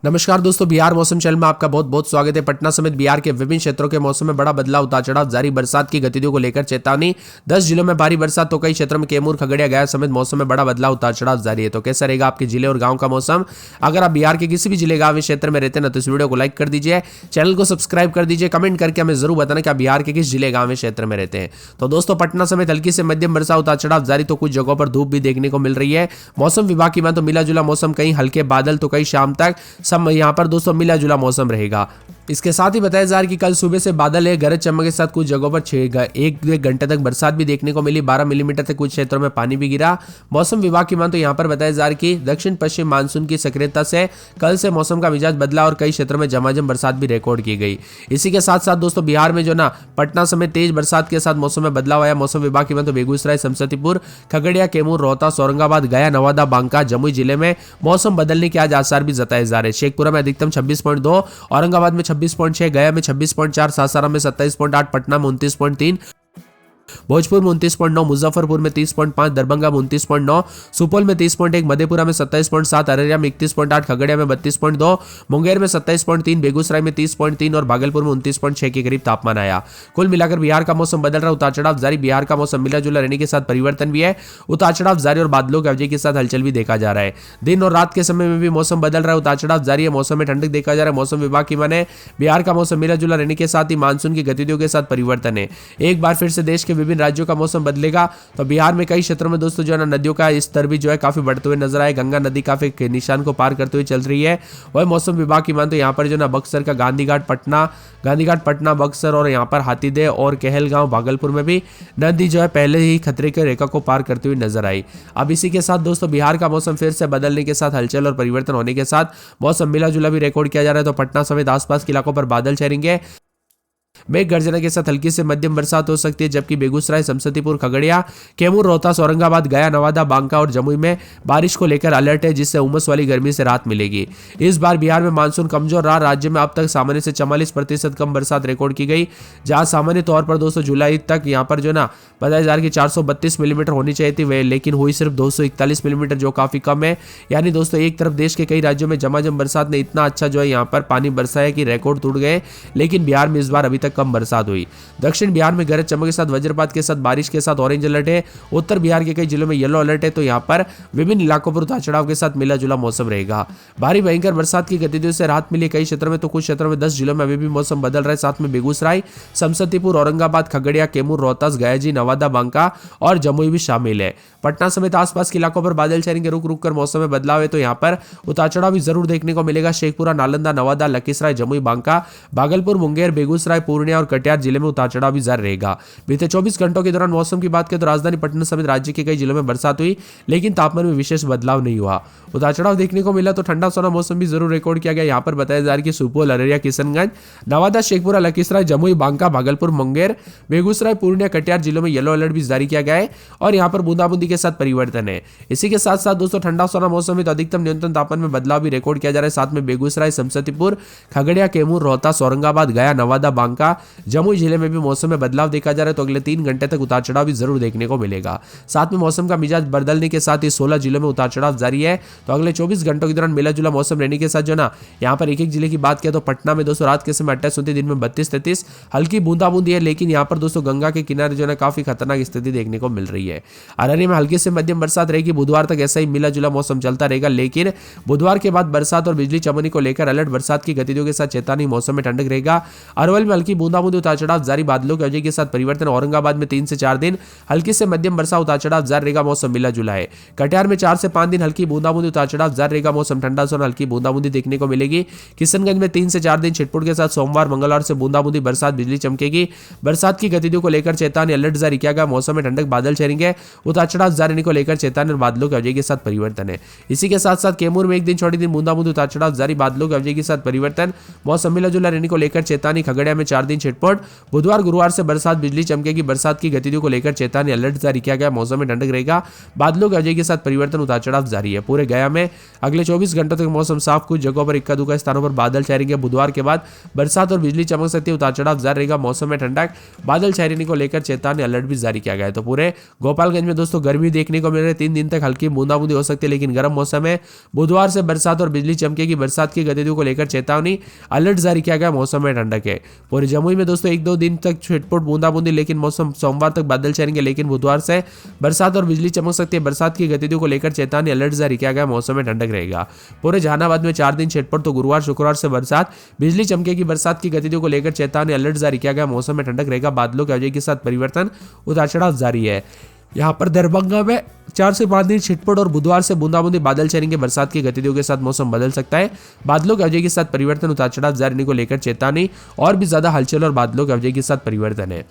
नमस्कार दोस्तों, बिहार मौसम चैनल में आपका बहुत बहुत स्वागत है। पटना समेत बिहार के विभिन्न क्षेत्रों के मौसम में बड़ा बदलाव, उतार चढ़ाव जारी, बरसात की गतिविधियों को लेकर चेतावनी। 10 जिलों में भारी बरसात तो कई क्षेत्रों में कैमूर, खगड़िया, गया समेत मौसम में बड़ा बदलाव, उतार चढ़ाव जारी है। तो कैसा रहेगा आपके जिले और गांव का मौसम? अगर आप बिहार के किसी भी जिले, गांव, क्षेत्र में रहते हैं तो इस वीडियो को लाइक कर दीजिए, चैनल को सब्सक्राइब कर दीजिए, कमेंट करके हमें जरूर बताना कि आप बिहार के किस जिले, गांव, क्षेत्र में रहते हैं। तो दोस्तों, पटना समेत हल्की से मध्यम वर्षा, उतार चढ़ाव जारी, तो कुछ जगहों पर धूप भी देखने को मिल रही है। मौसम विभाग की बात तो मिला जुला मौसम, कहीं हल्के बादल तो कहीं शाम तक सब यहाँ पर दोस्तों मिला जुला मौसम रहेगा। इसके साथ ही बताया जा रहा है कि कल सुबह से बादल है, गरज चमक के साथ कुछ जगहों पर एक घंटे तक बरसात भी देखने को मिली। 12 मिलीमीटर तक कुछ क्षेत्रों में पानी भी गिरा। मौसम विभाग की मान तो यहाँ पर बताया जा रहा है कि दक्षिण पश्चिम मानसून की सक्रियता से कल से मौसम का मिजाज बदला और कई क्षेत्रों में झमाझम बरसात भी रिकॉर्ड की गई। इसी के साथ साथ दोस्तों बिहार में जो ना पटना समेत तेज बरसात के साथ मौसम में बदलाव आया। मौसम विभाग की मान तो बेगूसराय, समस्तीपुर, खगड़िया, कैमूर, रोहतास, औरंगाबाद, गया, नवादा, बांका, जमुई जिले में मौसम बदलने के आज आसार भी जताए जा रहे हैं। शेखपुरा में अधिकतम 26.2, औरंगाबाद में 26.6, गया में 26.4, सासाराम में 27.8, पटना में 29.3, भोजपुर में 29.9, मुजफ्फरपुर में 30.5, दरभंगा में 29.9, सुपौल में 30.1, मधेपुरा में 27.7, अररिया में 31.8, खगड़िया में 32.2, मुंगेर में 27.3, बेगूसराय में 30.3 और भागलपुर में 29.6 के करीब तापमान आया। कुल मिलाकर बिहार का मौसम बदल रहा, उतार चढ़ाव जारी। बिहार का मौसम मिला जुला रहने के साथ परिवर्तन भी है, उतार चढ़ाव जारी और बादलों की अवधि के साथ हलचल भी देखा जा रहा है। दिन और रात के समय में भी मौसम बदल रहा है, उतार चढ़ाव जारी है। मौसम में ठंडक देखा जा रहा है। मौसम विभाग की माने बिहार का मौसम मिला जुला रहने के साथ ही मानसून की गतिविधियों के साथ परिवर्तन है। एक बार फिर से देश के विभिन्न राज्यों का मौसम बदलेगा। तो बिहार में कई क्षेत्रों में दोस्तों जो है ना नदियों का स्तर भी जो है काफी बढ़ते हुए नजर आए। गंगा नदी काफी निशान को पार करते हुए चल रही है। वही मौसम विभाग की मान तो यहाँ पर जो ना बक्सर का गांधीघाट पटना, बक्सर और यहाँ पर हाथीदह और कहलगांव, भागलपुर में भी नदी जो है पहले ही खतरे के रेखा को पार करते हुए नजर आई। अब इसी के साथ दोस्तों बिहार का मौसम फिर से बदलने के साथ हलचल और परिवर्तन होने के साथ मौसम मिला जुला भी रिकॉर्ड किया जा रहा है। तो पटना समेत आसपास के इलाकों पर बादल छाएंगे, मेघ गर्जना के साथ हल्की से मध्यम बरसात हो सकती है। जबकि बेगूसराय, समस्तीपुर, खगड़िया, कैमूर, रोहतास, औरंगाबाद, गया, नवादा, बांका और जमुई में बारिश को लेकर अलर्ट है, जिससे उमस वाली गर्मी से राहत मिलेगी। इस बार बिहार में मानसून कमजोर रहा। राज्य में अब तक सामान्य से 44% कम बरसात रिकॉर्ड की गई, जहां सामान्य तौर पर दोस्तों जुलाई तक यहाँ पर जो ना बताया जा रहा है कि 432 मिलीमीटर होनी चाहिए थी, वे लेकिन हुई सिर्फ 241 मिलीमीटर, जो काफी कम है। यानी दोस्तों एक तरफ देश के कई राज्यों में झमाझम बरसात ने इतना अच्छा जो है यहाँ पर पानी बरसाया कि रिकॉर्ड टूट गए, लेकिन बिहार में इस बार अभी तक कम बरसात हुई। दक्षिण बिहार में गरज चमक के साथ वज्रपात के साथ बारिश के साथ ऑरेंज अलर्ट है। उत्तर बिहार के कई जिलों में येलो अलर्ट है। तो यहाँ पर विभिन्न इलाकों पर उतार चढ़ाव के साथ मिला जुला मौसम रहेगा। भारी भयंकर बरसात की गतिविधियों से राहत मिली कई क्षेत्रों में, तो कुछ क्षेत्रों में 10 जिलों में अभी भी मौसम बदल रहा है। साथ में बेगूसराय, समस्तीपुर, औरंगाबाद, खगड़िया, कैमूर, रोहतास, गया, नवादा, बांका और जमुई भी शामिल है। पटना समेत आसपास के इलाकों पर बादल छाएंगे, रुक रुक कर मौसम में बदलाव है। तो यहाँ पर उतार चढ़ाव भी जरूर देखने को मिलेगा। शेखपुरा, नालंदा, नवादा, लखीसराय, जमुई, बांका, भागलपुर, मुंगेर, बेगूसराय, पूर्णिया और कटिहार जिले में उतार चढ़ाव भी जारी रहेगा। बीते 24 घंटों के दौरान मौसम की बात करें तो राजधानी पटना समेत राज्य के कई जिलों में बरसात हुई, लेकिन तापमान में विशेष बदलाव नहीं हुआ। उतार चढ़ाव देखने को मिला तो ठंडा सोना मौसम भी जरूर रिकॉर्ड किया गया। यहाँ पर बताया जा रहा है कि सुपौल, अररिया, किशनगंज, नवादा, शेखपुरा, लखीसराय, जमुई, बांका, भागलपुर, मुंगेर, बेगूसराय, पूर्णिया, कटिहार जिलों में येलो अलर्ट भी जारी किया गया है और यहाँ पर बूंदाबूंदी के साथ परिवर्तन है। इसी के साथ साथ दोस्तों ठंडा सोना मौसम में तो अधिकतम न्यूनतम तापमान में बदलाव भी रिकॉर्ड किया जा रहा है। साथ में बेगूसराय, समस्तीपुर, खगड़िया, कैमूर, रोहतास, औरंगाबाद, गया, नवादा, बांका, जमुई जिले में भी मौसम में बदलाव देखा जा रहा है। तो अगले 3 घंटे तक उतार चढ़ाव भी जरूर देखने को मिलेगा। साथ में मौसम का मिजाज बदलने के साथ ही 16 जिलों में उतार चढ़ाव जारी है। तो अगले 24 घंटों के दौरान मिला जुला मौसम रहने के साथ जो ना यहाँ पर एक एक जिले की बात किया तो पटना में दोस्तों रात के समय 28-29, दिन में 32-33 हल्की बूंदाबूंदी है, लेकिन यहाँ पर दोस्तों गंगा के किनारे जो है काफी खतरनाक स्थिति देखने को मिल रही है। अररिया में हल्की से मध्यम बरसात रहेगी। बुधवार तक ऐसा ही मिला जुला मौसम चलता रहेगा, लेकिन बुधवार के बाद बरसात और बिजली चमकने को लेकर अलर्ट, बरसात की गतिविधियों के साथ चेतावनी, मौसम में ठंडक रहेगा। अरवल में हल्की बूंदाबूंदी, उतार चढ़ाव जारी, बादलों की वजह के साथ परिवर्तन। औरंगाबाद में 3 से 4 दिन हल्की से मध्यम वर्षा, उतार चढ़ाव जारी रहेगा, मौसम मिला जुला है। कटिहार में 4 से 5 दिन हल्की बूंदाबूंदी, उतार चढ़ाव जारी रहेगा, मौसम ठंडा सोना, हल्की बूंदाबूंदी देखने को मिलेगी। किशनगंज में 3 से 4 दिन छिटपुट के साथ सोमवार, मंगलवार से बूंदाबूंदी, बरसात, बिजली चमकेगी। बरसात की गतिविधियों को लेकर चेतावनी, अलर्ट जारी किया गया। मौसम में ठंडक, बादल छाएंगे, उतार चढ़ाव जारी रहने को लेकर चेतावनी और बादलों की वजह के साथ परिवर्तन है। इसी के साथ साथ कैमूर में 1 दिन छोटे दिन बूंदाबूंदी, उतार चढ़ाव जारी, बादलों की वजह के साथ परिवर्तन। मौसम मिला जुला रहने को लेकर चेतावनी। खगड़िया में 4 दिन दिन छिटपुट। बुधवार गुरुवार से बरसात, बिजली चमकेगी, बरसात की गतिविधियों को लेकर चेतावनी, अलर्ट जारी किया गया। मौसम में ठंडक रहेगा, बादलों की वजह के साथ परिवर्तन, उतार चढ़ाव जारी है। पूरे गया में अगले 24 घंटों तक मौसम साफ, कुछ जगहों पर इक्का दुक्का स्थानों पर बादल छाएंगे। बुधवार के बाद बरसात और बिजली चमक सकती है, उतार चढ़ाव जारी रहेगा। मौसम में ठंडक, बादल छाने को लेकर चेतावनी, अलर्ट भी जारी किया गया है। तो पूरे गोपालगंज में दोस्तों गर्मी देखने को मिल रही है। 3 दिन तक हल्की बूंदाबूंदी हो सकती है, लेकिन गर्म मौसम है। बुधवार से बरसात और बिजली चमकेगी, बरसात की गतिविधियों को लेकर चेतावनी, अलर्ट जारी किया गया। मौसम में ठंडक है। पूरे जमुई में दोस्तों 1-2 दिन तक छिटपुट बूंदाबूंदी, लेकिन मौसम सोमवार तक बादल छाएंगे, लेकिन बुधवार से बरसात और बिजली चमक सकती है। बरसात की गतिविधियों को लेकर चेतावनी, अलर्ट जारी किया गया। मौसम में ठंडक रहेगा। पूरे जहानाबाद में 4 दिन छिटपुट, तो गुरुवार शुक्रवार से बरसात, बिजली चमकेगी, बरसात की गतिविधियों को लेकर चेतावनी, अलर्ट जारी किया गया। मौसम में ठंडक रहेगा, बादलों की वजह के साथ परिवर्तन, उतार चढ़ाव जारी है। यहाँ पर दरभंगा में 4 से 5 दिन छिटपुट और बुधवार से बूंदाबूंदी, बादल छाएंगे, बरसात की गतिविधियों के साथ मौसम बदल सकता है। बादलों की वजह के साथ परिवर्तन, उतार चढ़ाव जारी को लेकर चेतावनी, और भी ज्यादा हलचल और बादलों की वजह के साथ परिवर्तन है।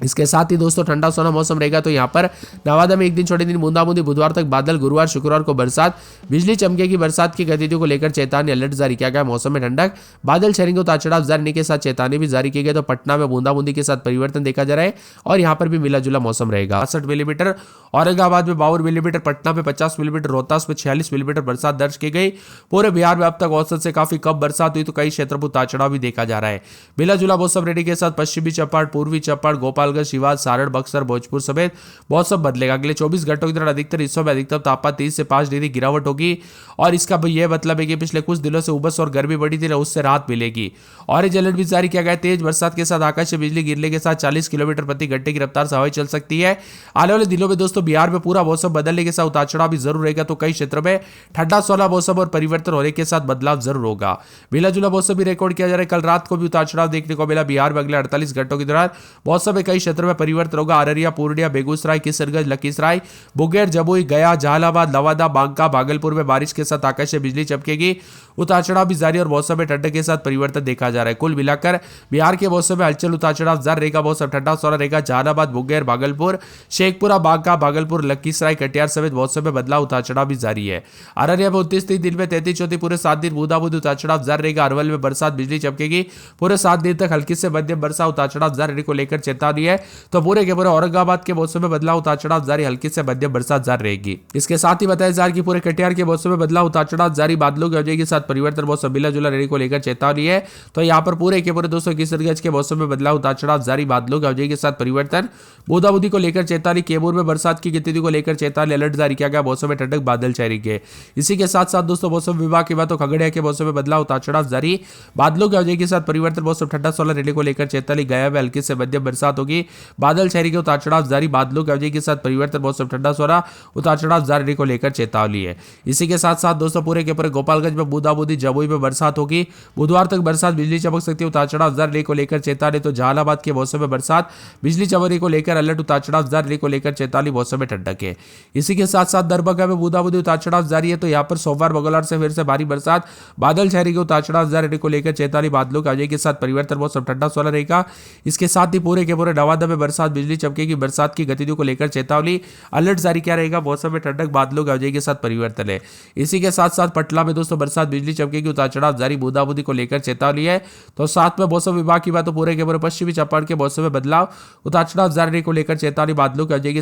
इसके साथ ही दोस्तों ठंडा सोना मौसम रहेगा। तो यहाँ पर नवादा में 1 दिन छोटे दिन बूंदाबूंदी, बुधवार तक बादल, गुरुवार शुक्रवार को बरसात, बिजली चमकेगी, बरसात की गतिविधियों को लेकर चेतावनी, अलर्ट जारी किया गया। मौसम में ठंडक, बादल छाएंगे, उतार चढ़ाव जारी के साथ चेतावनी भी जारी की गई। तो पटना में बूंदाबूंदी के साथ परिवर्तन देखा जा रहा है, और यहाँ पर भी मिला जुला मौसम रहेगा। 68 मिलीमीटर, औरंगाबाद में 52 मिलीमीटर, पटना में 50 मिलीमीटर, रोहतास में 46 मिलीमीटर बरसात दर्ज की गई। पूरे बिहार में अब तक औसत से काफी कम बरसात हुई, तो कई क्षेत्रों पर उतार चढ़ाव भी देखा जा रहा है। मिला जुला मौसम रहने के साथ पश्चिमी चंपारण, पूर्वी चंपारण, गोपालगंज, शिवाज, सारण, बक्सर, भोजपुर समेत मौसम बदलेगा। अगले 24 घंटों के दौरान अधिकतर हिस्सों में अधिकतम तापमान 30 से 5 डिग्री गिरावट होगी, और इसका यह मतलब है कि पिछले कुछ दिनों से उमस और गर्मी बढ़ी थी, उससे राहत मिलेगी। ऑरेंज अलर्ट भी जारी किया गया। तेज बरसात के साथ आकाश से बिजली गिरने के साथ 40 किलोमीटर प्रति घंटे की रफ्तार से हवाएं चल सकती है। आने वाले दिनों में दोस्तों बिहार में पूरा मौसम बदलने के साथ उतार चढ़ाव भी जरूर रहेगा। तो कई क्षेत्रों में ठंडा सोना मौसम और परिवर्तन होने के साथ बदलाव जरूर होगा। मिला जुला मौसम भी रिकॉर्ड किया जा रहा है। कल रात को भी उतार चढ़ाव देखने को मिला। बिहार में अगले 48 घंटों के दौरान मौसम में कई क्षेत्रों में परिवर्तन होगा। अररिया, पूर्णिया, बेगूसराय, किशनगंज, लखीसराय, मुंगेर, जमुई, गया, जहानाबाद, नवादा, बांका, भागलपुर में बारिश के साथ आकाश से बिजली चमकेगी, उतार चढ़ाव भी जारी और मौसम में ठंडक के साथ परिवर्तन देखा जा रहा है। कुल मिलाकर बिहार के मौसम में हलचल, उतार चढ़ाव जारी रहेगा। मौसम ठंडा सोना रहेगा। जहानाबाद, मुंगेर, भागलपुर, शेखपुरा, बांका, भागलपुर, लखीसराय, कटिहार समेत मौसम में बदलाव, उतार चढ़ाव भी जारी है। अररिया में 29 दिन में 33-34 पूरे 7 दिन बूंदाबूंदी, उतार चढ़ाव जारी रहेगा। अरवल में बरसात, बिजली चमकेगी, पूरे 7 दिन तक हल्की से मध्यम बरसात, उतार चढ़ाव जारी को लेकर चेतावनी है। तो पूरे के पूरे औरंगाबाद के मौसम में बदलाव, उतार चढ़ाव जारी, हल्की से मध्यम बरसात जारी रहेगी। इसके साथ ही बताया जा रहा है कि पूरे कटिहार के मौसम में बदलाव, उतार चढ़ाव जारी, बादलों की वजह के साथ परिवर्तन, मौसम मिला जुला रहने को लेकर चेतावनी है। तो यहाँ पर पूरे के पूरे दोस्तों किशनगंज के मौसम में बदलाव, उतार चढ़ाव जारी, बादलों की वजह के साथ परिवर्तन, बूंदाबूंदी को लेकर चेतावनी। कैमूर में बरसात की गतिविधि को लेकर चेतावनी, अलर्ट जारी किया गया। मौसम में ठंडक, बादल छाएंगे। इसी के साथ साथ दोस्तों मौसम विभाग की बात तो खगड़िया के मौसम में बदलाव, उतार चढ़ाव जारी, बादलों की वजह के साथ परिवर्तन, मौसम ठंडा सोना रहने को लेकर चेतावनी। गया में हल्की से मध्यम बरसात होगी, बादल छाएंगे, उतार चढ़ाव जारी, बादलों की वजह के साथ परिवर्तन, मौसम ठंडा सोना, उतार चढ़ाव जारी को लेकर चेतावनी है। इसी के साथ साथ दोस्तों पूरे के पूरे गोपालगंज में बूंदाबूंदी, जमुई में बरसात होगी, बुधवार तक बरसात, बिजली चमक सकती है, उतार चढ़ाव जारी को लेकर चेतावनी। तो जहानाबाद के मौसम में बरसात, बिजली चमकने को लेकर अलर्ट, उतार चढ़ाव जारी को लेकर चेतावनी, मौसम में ठंडक है। इसी के साथ साथ दरभंगा में बूंदाबूंदी, उतार चढ़ाव जारी है। तो यहाँ पर सोमवार मंगलवार से फिर से भारी बरसात, बादल छाएंगे, उतार चढ़ाव जारी को लेकर चेतावनी, बादलों की वजह के साथ परिवर्तन, मौसम ठंडा सोना रहेगा। इसके साथ ही पूरे के पूरे नवादा में बरसात, बिजली चमकेगी, बरसात की गतिविधियों को लेकर चेतावनी, अलर्ट जारी किया रहेगा। मौसम में ठंडक, बादलों की वजह के साथ परिवर्तन है। इसी के साथ साथ पटना में दोस्तों बरसात, बिजली चमकेगी, उतार चढ़ाव जारी, बूंदाबूंदी को लेकर चेतावनी है। तो साथ में मौसम विभाग की बात तो पूरे के पूरे पश्चिमी चंपारण के मौसम में बदलाव, उतार चढ़ाव जारी को लेकर चेतावनी, बादलों की वजह के